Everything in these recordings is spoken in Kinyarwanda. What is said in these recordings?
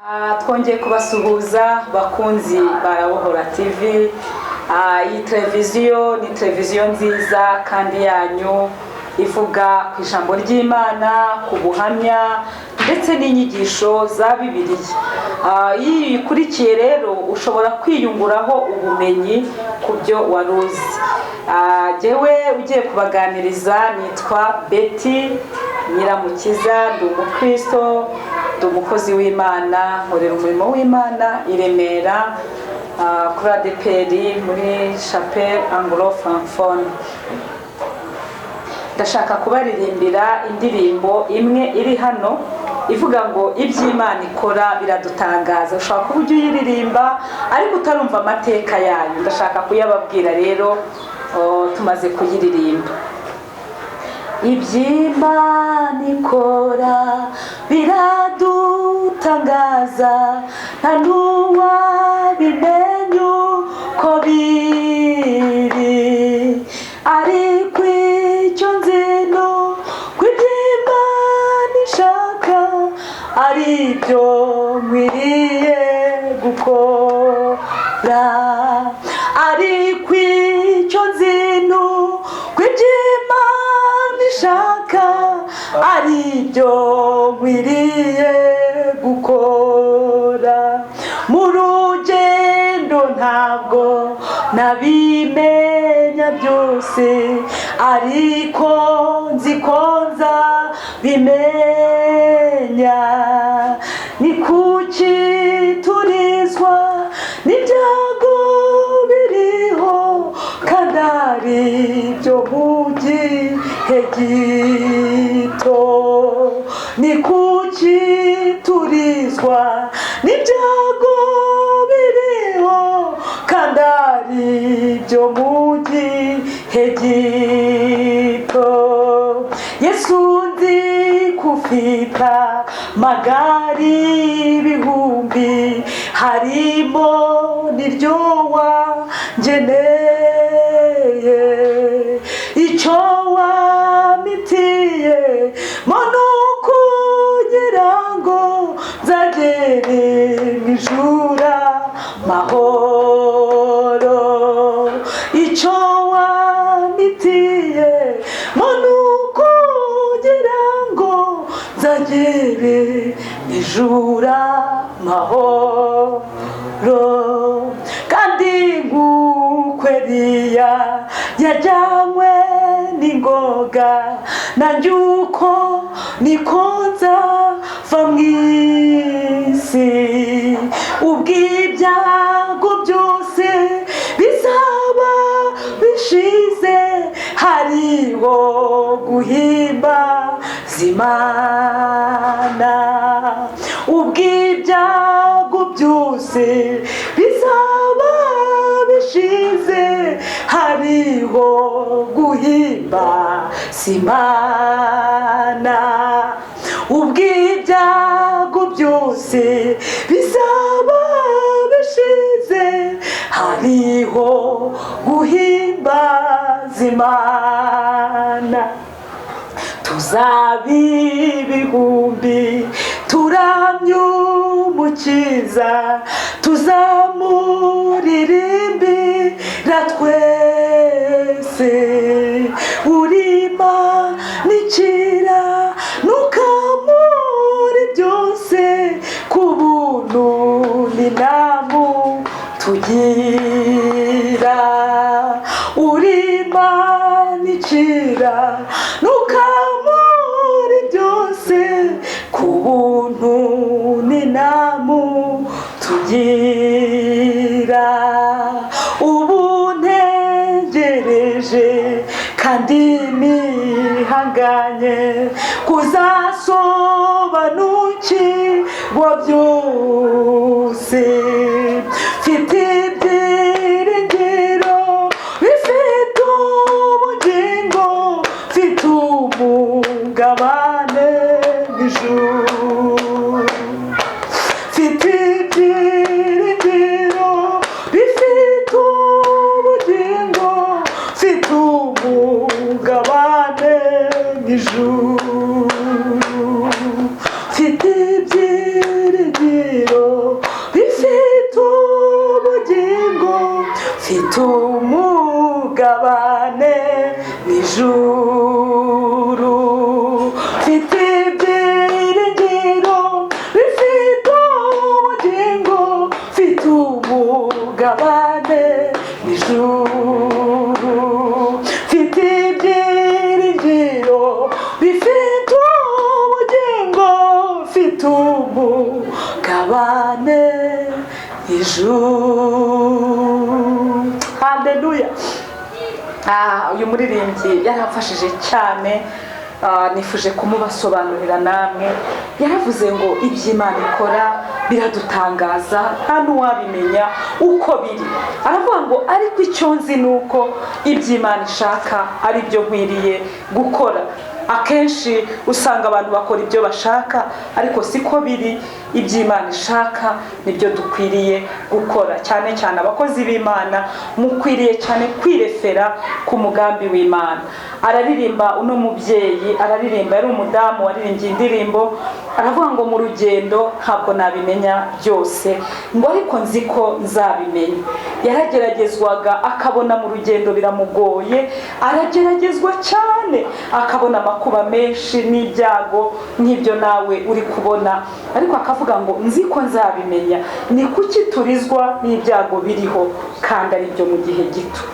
Twongeye kubasuhuza bakunzi barabohora TV. Iyi televiziyo ni televiziyo nziza kandi yanyu ivuga ku ijambo ry'Imana, ku buhamya ndetse n'inyigisho za Bibiliya. Iyo ukurikiye rero ushobora kwiyunguraho ubumenyi ku byo waruzi. Jewe ugiye kubaganiriza nitwa Betty Nyiramukiza, ndi umukristo, ndi umukozi w'Imana, nkorera umurimo w'Imana i Remera kuri ADPR muri Chapelle Anglo Francophone. Ndashaka kubaririmbira indirimbo imwe iri hano ivuga ngo iby'Imana ikora biradutangaza. Ushobora kuba ujya uyiririmba ariko utarumva amateka yayo. Ndashaka kuyababwira rero tumaze kuyiririmba. Iby'Imana ikora biradutangaza, nta n'uwabimenya uko biri, ariko icyo nzi ni uko iby'Imana ishaka ari byo nkwiriye gukora, ariko icyo nzi ni uko iby'Imana ishaka ari byo nkwiriye gukora. Mu rugendo ntabwo nabimenya byose, ariko nzi ko nzabimenya. Ni kuki turizwa n'ibyago biriho kandi ari byo mu gihe gito? Ni kuki turizwa n'ibyago biriho kandi ari byo mu gihe gito? Yesu nzi kufita magari ibihumbi, harimo n'iryo wangeneye. Icyo wamitiye mono kugira ngo nzagere mu ijuru amahoro. Icyo wamitiye mono kugira ngo nzagere mu ijuru amahoro. Kandi nk'uko Eliya yajyanywe n'ingoga, nanjye uko niko nzava mu isi. Ubw'ibyago byose bizaba bishize, hariho guhimbaza Imana. Ubw'ibyago byose bizaba bishize, hariho guhimbaza Imana. Ubw'ibyago byose bizaba bishize, hariho guhimbaza Imana. Tuzaba ibihumbi turamye Umukiza, tuzamuririmbira twese. Imana ikiranuka muri byose, ku buntu n'inamutugira. Imana ikiranuka muri byose, ku buntu n'inamutugira. Ubu ntegereje kandi nihanganye kuzasobanukirwa byose. Mfite ibyiringiro bifite ubugingo, mfite umugabane w'ijuru. Mfite ibyiringiro bifite ubugingo, mfite umugabane w'ijuru. Mfite ibyiringiro mfite umugabane mu ijuru, mfite ibyiringiro bifite ubugingo, mfite umugabane mu ijuru, mfite ibyiringiro bifite ubugingo, mfite umugabane mu ijuru. Haleluya. Uyu muririmbyi yaramfashije cyane, nifuje kumubasobanurira namwe. Yaravuze ngo iby'Imana ikora biradutangaza, nta n'uwabimenya uko biri. Aravuga ngo ariko icyo nzi ni uko iby'Imana ishaka ari byo nkwiriye gukora. Akenshi usanga abantu bakora ibyo bashaka, ariko siko biri. Iby'Imana ishaka nibyo dukwiriye gukora. Cyane cyane abakozi b'Imana mukwiriye cyane kwirefera ku mugambi w'Imana. Araririmba uno mubyeyi, araririmba, yari umudamu waririmbye indirimbo, aravuga ngo mu rugendo ntabwo nabimenya byose, ngo ariko nzi ko nzabimenya. Yarageragezwaga akabona mu rugendo biramugoye, arageragezwa cyane akabona amakuba menshi n'ibyago nk'ibyo nawe uri kubona, ariko akavuga ngo nzi ko nzabimenya. Ni kuki turizwa n'ibyago biriho kandi ari byo mu gihe gito?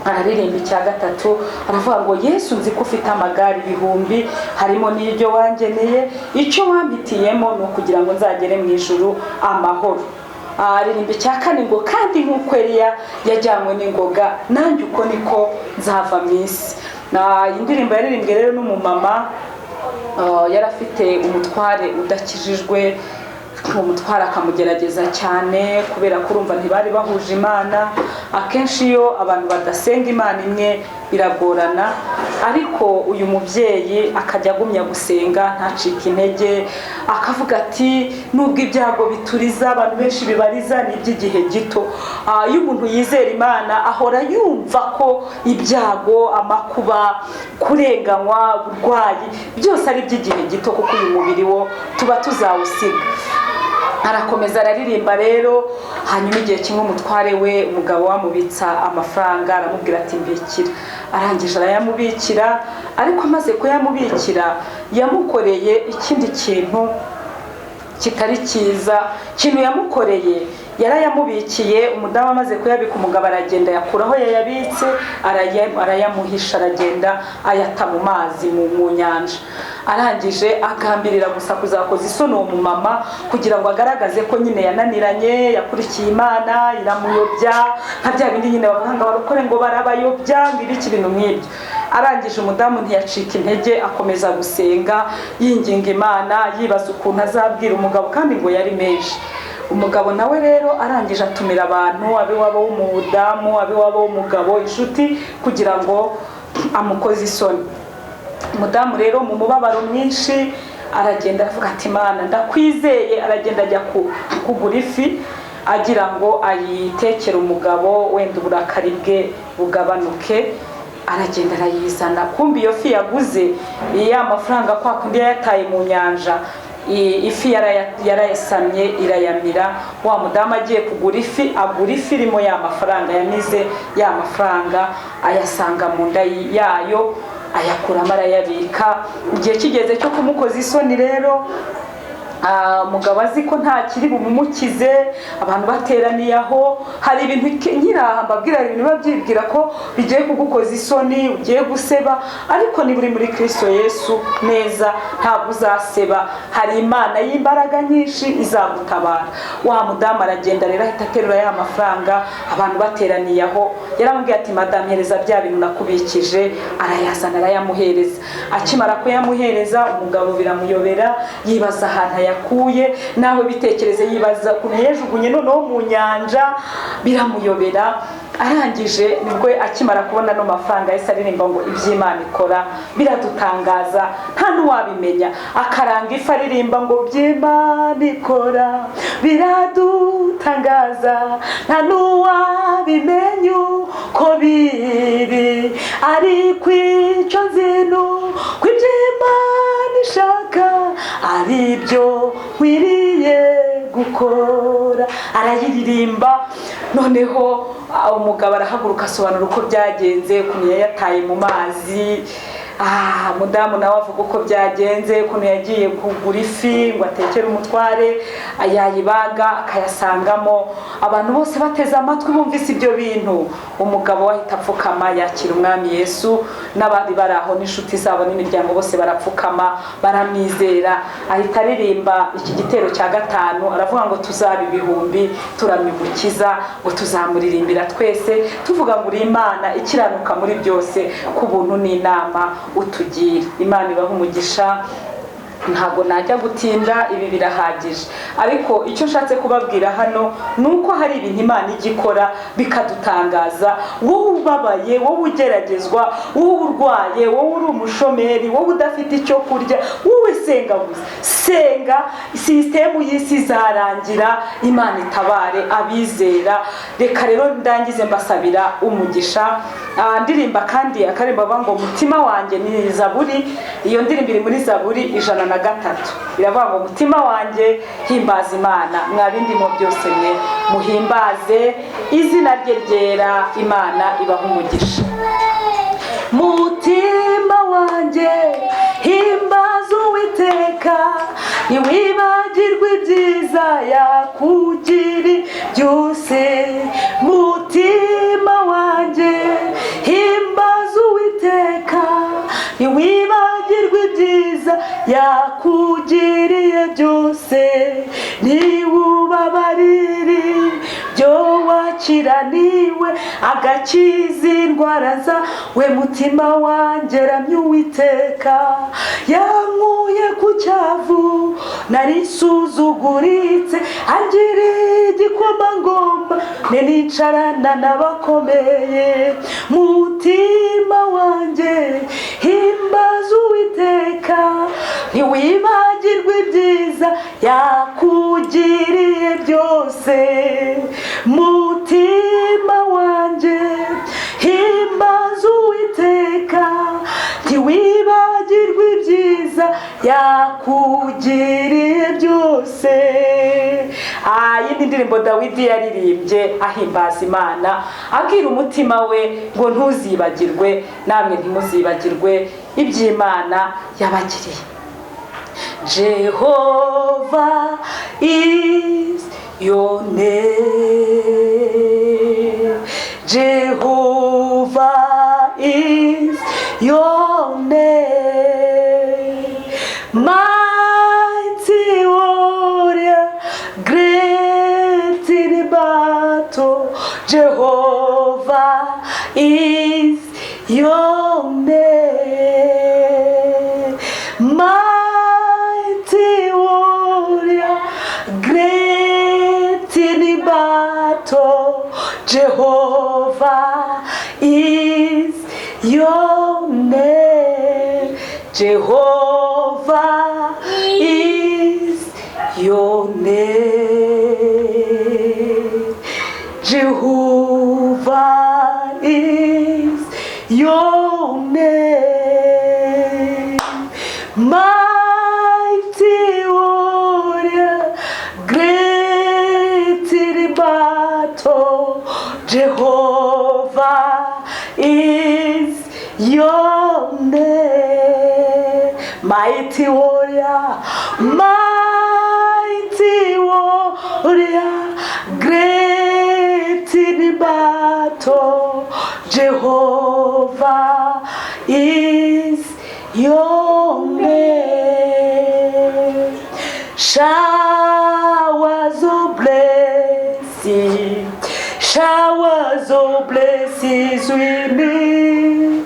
Araririmba icya gatatu, aravuga ngo Yesu nzi ko ufite amagare ibihumbi, harimo n'iryo wangeneye, icyo wampitiyemo ni ukugira ngo nzagere mu ijuru amahoro. Aririmba icya kane ngo kandi nk'uko Eliya yajyanywe n'ingoga, nanjye uko niko nzava mu isi. Indirimbo yaririmbwe rero n'umumama yari afite umutware udakijijwe, umutware akamugerageza cyane kubera ko urumva ntibari bahuje Imana. Akenshi iyo abantu badasenga Imana imwe biragorana, ariko uyu mubyeyi akajya agumya gusenga ntacike intege, akavuga ati nubwo ibyago bituriza, abantu benshi bibariza ni iby'igihe gito. Iyo umuntu yizera Imana ahora yumva ko ibyago, amakuba, kurenganywa, uburwayi byose ari iby'igihe gito, kuko uyu mubiri wo tuba tuzawusiga. Arakomeza araririmba rero. Hanyuma igihe kimwe umutware we, umugabo wamubitsa amafaranga, aramubwira ati mbikira. Arangije arayamubikira, ariko amaze kuyamubikira yamukoreye ikindi kintu kitari cyiza. Ikintu yamukoreye, yarayamubikiye, umudamu amaze kuyabika, umugabo aragenda yakuraho yayabitse, arayamuhisha, aragenda ayata mu mazi mu nyanja. Arangije agambirira gusa kuzakoza isoni uwo mumama, kugira ngo agaragaze ko nyine yananiranye, yakurikiye Imana, iramuyobya, nka bya bindi nyine bavuga ngo abarokore ngo barabayobya, ngibiki ibintu nk'ibyo. Arangije umudamu ntiyacika intege, akomeza gusenga yinginga Imana, yibaza ukuntu azabwira umugabo, kandi ngo yari menshi. Umugabo nawe rero arangije atumira abantu, abe wabo w'umudamu, abe wabo w'umugabo, inshuti, kugira ngo amukoze isoni. Umudamu rero mu mubabaro mwinshi aragenda avuga ati Imana ndakwizeye. Aragenda ajya kugura ifi agira ngo ayitekere umugabo, wenda uburakari bwe bugabanuke. Aragenda arayizana, kumbi iyo fi yaguze ya mafaranga kwa kundi yataye mu nyanja, ifi yarayasamye irayamira. Wa mudamu agiye kugura ifi, agura ifi irimo ya mafaranga yamize, ya mafaranga ayasanga mu nda yayo, ayakuramo arayabika. Igihe kigeze cyo kumukoza isoni rero, umugabo azi ko nta kiri bumukize, abantu bateraniye aho, hari ibintu nyiraha mbabwira, ibintu biba byibwira ko bigiye kugukoza isoni, ugiye guseba, ariko ni buri muri Kristo Yesu neza ntabwo uzaseba. Hari Imana y'imbaraga nyinshi izagutabara. Wa mudamu aragenda rero ahita aterura ya mafaranga, abantu bateraniye aho, yaramubwiye ati madame hereza bya bintu nakubikije. Arayazana arayamuhereza. Akimara kuyamuhereza, umugabo biramuyobera, yibaza ahantu yakuye, nawe bitekereze, yibaza ukuntu yejugunye noneho mu nyanja, biramuyobera. Arangije nibwo akimara kubona no mafaranga yese aririmba ngo iby'Imana ikora biradutangaza, nta n'uwabimenya. Akaranga ifi aririmba ngo iby'Imana ikora biradutangaza, nta n'uwabimenya uko biri, ariko icyo nzino ko iby'Imana ishaka ari byo nkwiriye gukora. arayiririmba. Noneho umugabo arahaguruka asobanura uko byagenze, ukuntu yataye mu mazi. Mudamu nawe avuga uko byagenze, ukuntu yagiye kugura ifi ngo atekere umutware, yayibaga akayasangamo. Abantu bose bateze amatwi bumvise ibyo bintu. Umugabo wahita apfukama yakira umwami Yesu, n'abandi bari aho n'inshuti zabo n'imiryango bose barapfukama baramwizera. Ahita aririmba iki gitero cya gatanu, aravuga ngo tuzaba ibihumbi turamya Umukiza, ngo tuzamuririmbira twese tuvuga ngo uri Imana ikiranuka muri byose, ku buntu n'inama utugira. Imana ibaha umugisha. Ntabwo najya gutinda, ibi birahagije, ariko icyo nshatse kubabwira hano nuko hari ibintu Imana igikora bikadutangaza. Wowe ubabaye, wowe ugeragezwa, wowe urwaye, wowe uri umushomeri, wowe udafite icyo kurya, wowe senga gusa, senga, sisitemu y'isi izarangira, Imana itabare abizera. Reka rero ndangize mbasabira umugisha. Ndirimba kandi akarimba ngo mutima wanjye, ni Zaburi. Iyo ndirimbo iri muri Zaburi 103, iravuga ngo mutima wanjye himbaza Imana, mwabindimo byose mwe muhimbaze izina rye ryera. Imana ibaha umugisha. Mutima wanjye himbaza Uwiteka, ntiwibagirwe ibyiza yakugiriye byose. Mutima wanjye himbaza Uwiteka, ntiwibagirwe ibyiza yakugiriye byose. Niwubabarire byo wakiraniwe, agakiza indwara zawe. Mutima wanjye ramya Uwiteka, yankuye ku cyavu nari nsuzuguritse, angiriye igikomangoma, nicarana n'abakomeye. Mutima wanjye himbaza Uwiteka, ntiwibagirwe ibyiza yakugiriye byose. Mutima wanjye himbaza Uwiteka, ntiwibagirwe ibyiza yakugiriye byose. Iyi ni indirimbo Dawidi yaririmbye ahimbaza Imana, abwira umutima we ngo ntuzibagirwe, namwe ntimuzibagirwe iby'Imana yabagiriye. Jehovah is your name. Jehovah is your name. Mighty warrior, great in battle. Jehovah is your name. Mighty warrior, great in battle. Jehovah is your name. Jehovah is your name. Jehovah is your name. Mighty warrior, great in battle. Jehovah is your name. Mighty warrior, mighty warrior, great in battle. Jehovah is your name. Showers of blessing, showers of blessings with me.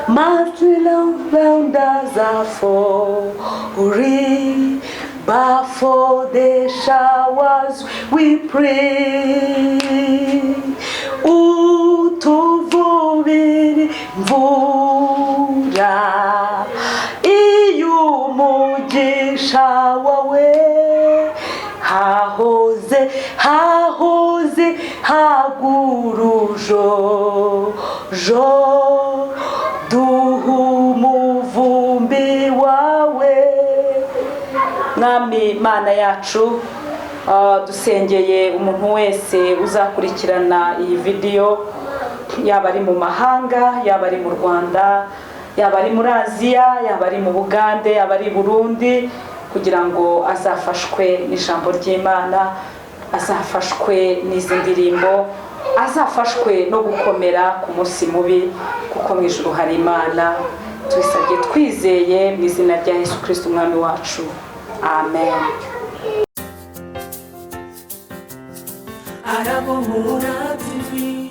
Monthly long wonders are falling, but for the showers we pray. Utuvubiri mvura, iyumugisha wawe hahoze hagurujo duhumuvumbi wawe. Mwami Mana yacu, dusengeye umuntu wese uzakurikirana iyi video, yaba ari mu mahanga, yaba ari mu Rwanda, yaba ari muri Aziya, yaba ari mu Bugande, yaba ari Burundi, kugira ngo azafashwe n'ijambo ry'Imana, azafashwe n'izi ndirimbo, azafashwe no gukomera ku munsi mubi, kuko mu ijuru hari Imana. Tubisabye twizeye mu izina rya Yesu Kristo umwami wacu, amen. Arabomora TV.